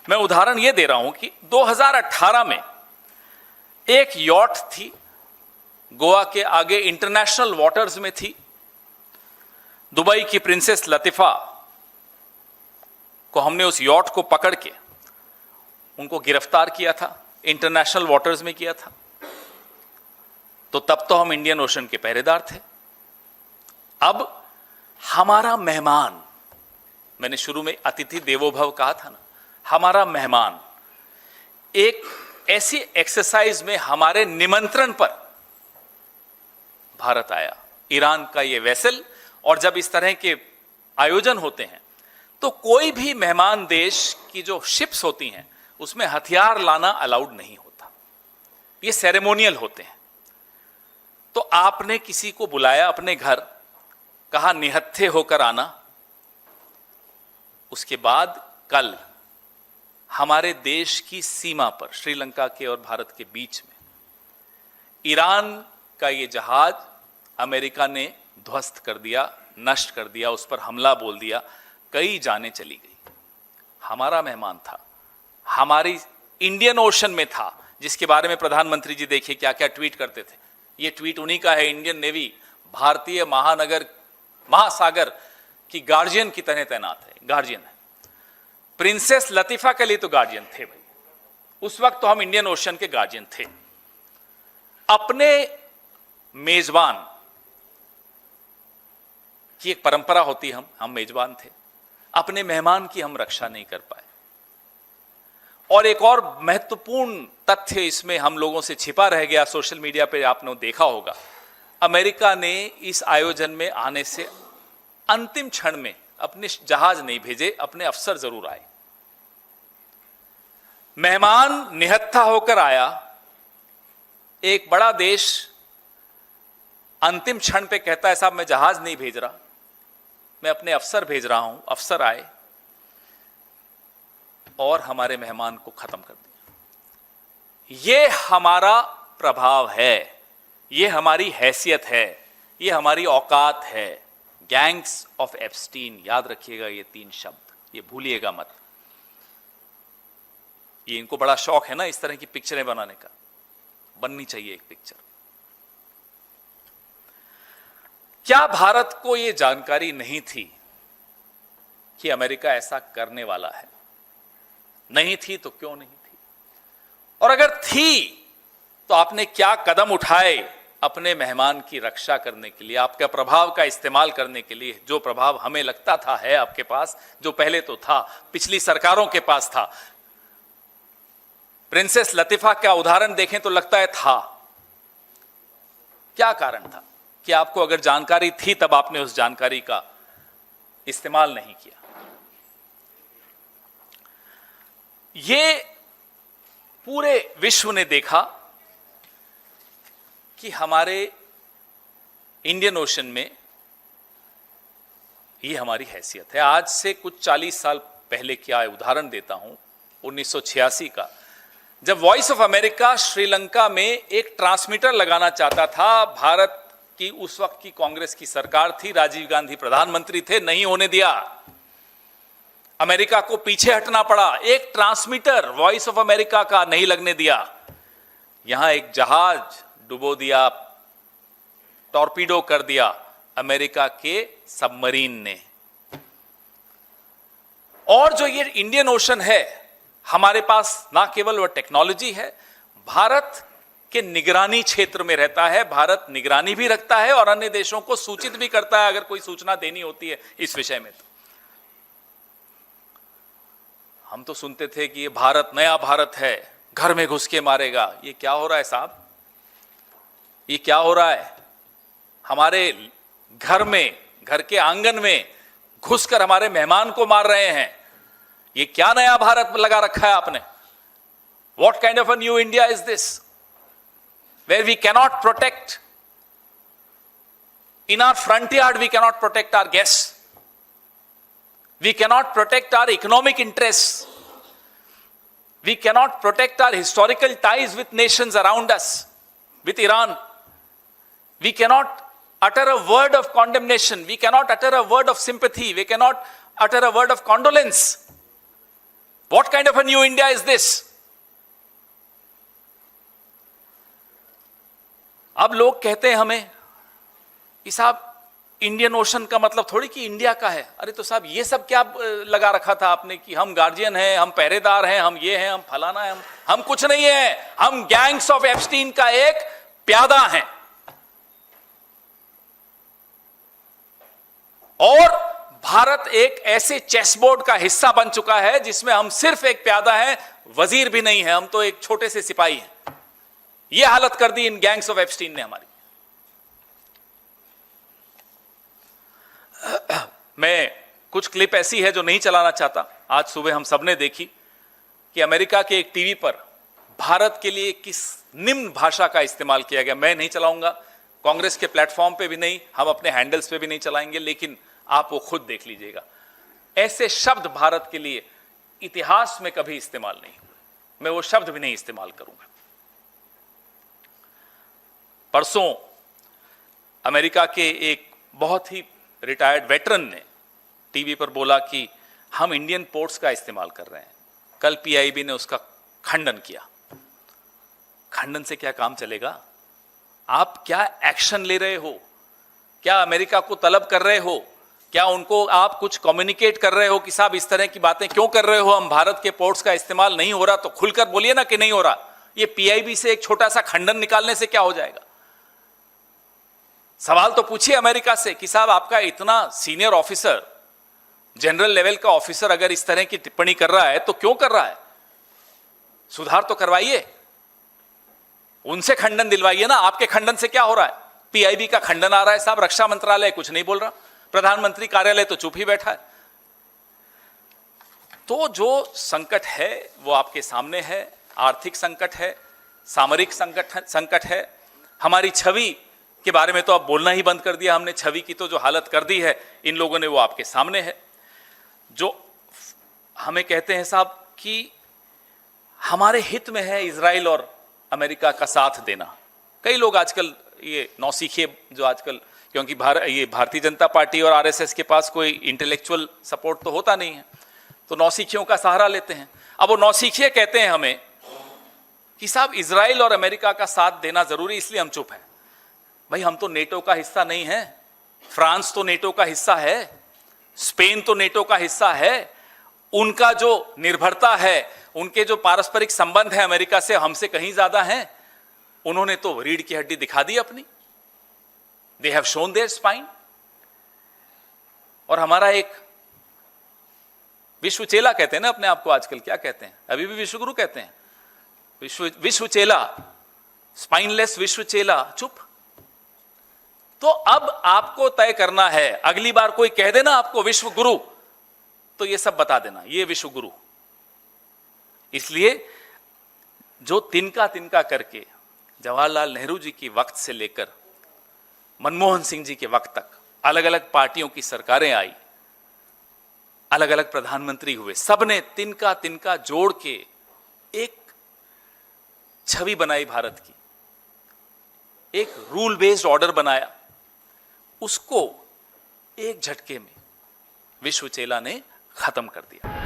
मैं उदाहरण ये दे रहा हूं कि 2018 में एक यॉट थी, गोवा के आगे इंटरनेशनल वाटर्स में थी। दुबई की प्रिंसेस लतीफा को हमने उस यॉट को पकड़ के उनको गिरफ्तार किया था, इंटरनेशनल वाटर्स में किया था। तो तब तो हम इंडियन ओशन के पहरेदार थे। अब हमारा मेहमान, मैंने शुरू में अतिथि देवो भव कहा था ना, हमारा मेहमान एक ऐसी एक्सरसाइज में हमारे निमंत्रण पर भारत आया, ईरान का ये वेसल। और जब इस तरह के आयोजन होते हैं तो कोई भी मेहमान देश की जो शिप्स होती हैं उसमें हथियार लाना अलाउड नहीं होता, ये सेरेमोनियल होते हैं। तो आपने किसी को बुलाया अपने घर, कहा निहत्थे होकर आना। उसके बाद कल हमारे देश की सीमा पर, श्रीलंका के और भारत के बीच में, ईरान का ये जहाज अमेरिका ने ध्वस्त कर दिया, नष्ट कर दिया, उस पर हमला बोल दिया, कई जानें चली गई। हमारा मेहमान था, हमारी इंडियन ओशन में था, जिसके बारे में प्रधानमंत्री जी देखिए क्या क्या ट्वीट करते थे। ये ट्वीट उन्हीं का है। इंडियन नेवी भारतीय महासागर की गार्जियन की तरह तैनात है, गार्जियन है। प्रिंसेस लतीफा के लिए तो गार्जियन थे भाई, उस वक्त तो हम इंडियन ओशन के गार्जियन थे। अपने मेजबान की एक परंपरा होती है, हम मेजबान थे, अपने मेहमान की हम रक्षा नहीं कर पाए। और एक और महत्वपूर्ण तथ्य इसमें हम लोगों से छिपा रह गया, सोशल मीडिया पे आपने देखा होगा, अमेरिका ने इस आयोजन में आने से अंतिम क्षण में अपने जहाज नहीं भेजे, अपने अफसर जरूर आए। मेहमान निहत्था होकर आया, एक बड़ा देश अंतिम क्षण पे कहता है साहब मैं जहाज नहीं भेज रहा, मैं अपने अफसर भेज रहा हूं। अफसर आए और हमारे मेहमान को खत्म कर दिया। ये हमारा प्रभाव है, ये हमारी हैसियत है, ये हमारी औकात है। गैंग्स ऑफ एप्स्टीन, याद रखिएगा ये 3 शब्द, ये भूलिएगा मत। ये इनको बड़ा शौक है ना इस तरह की पिक्चरें बनाने का, बननी चाहिए एक पिक्चर। क्या भारत को यह जानकारी नहीं थी कि अमेरिका ऐसा करने वाला है? नहीं थी तो क्यों नहीं थी? और अगर थी तो आपने क्या कदम उठाए अपने मेहमान की रक्षा करने के लिए, आपके प्रभाव का इस्तेमाल करने के लिए? जो प्रभाव हमें लगता था है आपके पास, जो पहले तो था, पिछली सरकारों के पास था। प्रिंसेस लतीफा का उदाहरण देखें तो लगता है था। क्या कारण था कि आपको अगर जानकारी थी तब आपने उस जानकारी का इस्तेमाल नहीं किया? ये पूरे विश्व ने देखा कि हमारे इंडियन ओशन में ये हमारी हैसियत है। आज से कुछ 40 साल पहले क्या उदाहरण देता हूं, 1986 का, जब वॉइस ऑफ अमेरिका श्रीलंका में एक ट्रांसमीटर लगाना चाहता था। भारत की उस वक्त की कांग्रेस की सरकार थी, राजीव गांधी प्रधानमंत्री थे, नहीं होने दिया। अमेरिका को पीछे हटना पड़ा। एक ट्रांसमीटर वॉइस ऑफ अमेरिका का नहीं लगने दिया। यहां एक जहाज डुबो दिया, टॉर्पीडो कर दिया अमेरिका के सबमरीन ने। और जो ये इंडियन ओशन है, हमारे पास ना केवल वह टेक्नोलॉजी है, भारत के निगरानी क्षेत्र में रहता है। भारत निगरानी भी रखता है और अन्य देशों को सूचित भी करता है अगर कोई सूचना देनी होती है इस विषय में। तो हम तो सुनते थे कि ये भारत नया भारत है, घर में घुस के मारेगा। ये क्या हो रहा है साहब? ये क्या हो रहा है? हमारे घर में, घर के आंगन में घुसकर हमारे मेहमान को मार रहे हैं। ये क्या नया भारत लगा रखा है आपने? What kind of a new India is this? Where we cannot protect, in our front yard we cannot protect our guests. We cannot protect our economic interests. We cannot protect our historical ties with nations around us, with Iran. We cannot utter a word of condemnation. We cannot utter a word of sympathy. We cannot utter a word of condolence. What kind of a new India is this? अब लोग कहते हैं हमें कि साहब Indian ocean का मतलब थोड़ी कि इंडिया का है। अरे तो साहब ये सब क्या लगा रखा था आपने कि हम गार्जियन हैं, हम पहरेदार हैं, हम ये हैं, हम फलाना है, हम कुछ नहीं है। हम गैंग्स ऑफ एप्स्टीन का एक प्यादा हैं। और भारत एक ऐसे चेसबोर्ड का हिस्सा बन चुका है जिसमें हम सिर्फ एक प्यादा है, वजीर भी नहीं है, हम तो एक छोटे से सिपाही हैं। यह हालत कर दी इन गैंग्स ऑफ एप्स्टीन ने हमारी। मैं कुछ क्लिप ऐसी है जो नहीं चलाना चाहता। आज सुबह हम सबने देखी कि अमेरिका के एक टीवी पर भारत के लिए किस निम्न भाषा का इस्तेमाल किया गया। मैं नहीं चलाऊंगा, कांग्रेस के प्लेटफॉर्म पे भी नहीं, हम अपने हैंडल्स पे भी नहीं चलाएंगे, लेकिन आप वो खुद देख लीजिएगा। ऐसे शब्द भारत के लिए इतिहास में कभी इस्तेमाल नहीं हुए। मैं वो शब्द भी नहीं इस्तेमाल करूंगा। परसों अमेरिका के एक बहुत ही रिटायर्ड वेटरन ने टीवी पर बोला कि हम इंडियन पोर्ट्स का इस्तेमाल कर रहे हैं। कल पीआईबी ने उसका खंडन किया। खंडन से क्या काम चलेगा? आप क्या एक्शन ले रहे हो? क्या अमेरिका को तलब कर रहे हो? क्या उनको आप कुछ कम्युनिकेट कर रहे हो कि साहब इस तरह की बातें क्यों कर रहे हो? हम भारत के पोर्ट्स का इस्तेमाल नहीं हो रहा तो खुलकर बोलिए ना कि नहीं हो रहा। ये पीआईबी से एक छोटा सा खंडन निकालने से क्या हो जाएगा? सवाल तो पूछिए अमेरिका से कि साहब आपका इतना सीनियर ऑफिसर, जनरल लेवल का ऑफिसर अगर इस तरह की टिप्पणी कर रहा है तो क्यों कर रहा है? सुधार तो करवाइए, उनसे खंडन दिलवाइए ना। आपके खंडन से क्या हो रहा है? पीआईबी का खंडन आ रहा है साहब, रक्षा मंत्रालय कुछ नहीं बोल रहा, प्रधानमंत्री कार्यालय तो चुप ही बैठा है। तो जो संकट है वो आपके सामने है। आर्थिक संकट है, सामरिक संकट है। हमारी छवि के बारे में तो अब बोलना ही बंद कर दिया हमने। छवि की तो जो हालत कर दी है इन लोगों ने, वो आपके सामने है। जो हमें कहते हैं साहब कि हमारे हित में है इजराइल और अमेरिका का साथ देना। कई लोग आजकल ये नौसिखिए जो आजकल, क्योंकि ये भारतीय जनता पार्टी और आरएसएस के पास कोई इंटेलेक्चुअल सपोर्ट तो होता नहीं है, तो नौसिखियों का सहारा लेते हैं। अब वो नौसिखिए कहते हैं हमें कि साहब इजराइल और अमेरिका का साथ देना जरूरी, इसलिए हम चुप हैं। भाई हम तो नेटो का हिस्सा नहीं है। फ्रांस तो नेटो का हिस्सा है, स्पेन तो नेटो का हिस्सा है। उनका जो निर्भरता है, उनके जो पारस्परिक संबंध है अमेरिका से, हमसे कहीं ज्यादा हैं। उन्होंने तो रीढ़ की हड्डी दिखा दी अपनी। They have shown their spine. और हमारा एक विश्व चेला कहते हैं ना अपने आप को आजकल, क्या कहते हैं? अभी भी विश्वगुरु कहते हैं। विश्व चेला, स्पाइनलेस विश्व चेला, चुप। तो अब आपको तय करना है, अगली बार कोई कह देना आपको विश्व गुरु, तो ये सब बता देना ये विश्व गुरु। इसलिए जो तिनका तिनका करके जवाहरलाल नेहरू जी के वक्त से लेकर मनमोहन सिंह जी के वक्त तक अलग अलग पार्टियों की सरकारें आई, अलग अलग प्रधानमंत्री हुए, सबने तिनका तिनका जोड़ के एक छवि बनाई भारत की, एक रूल बेस्ड ऑर्डर बनाया। उसको एक झटके में विश्व चेला ने खत्म कर दिया।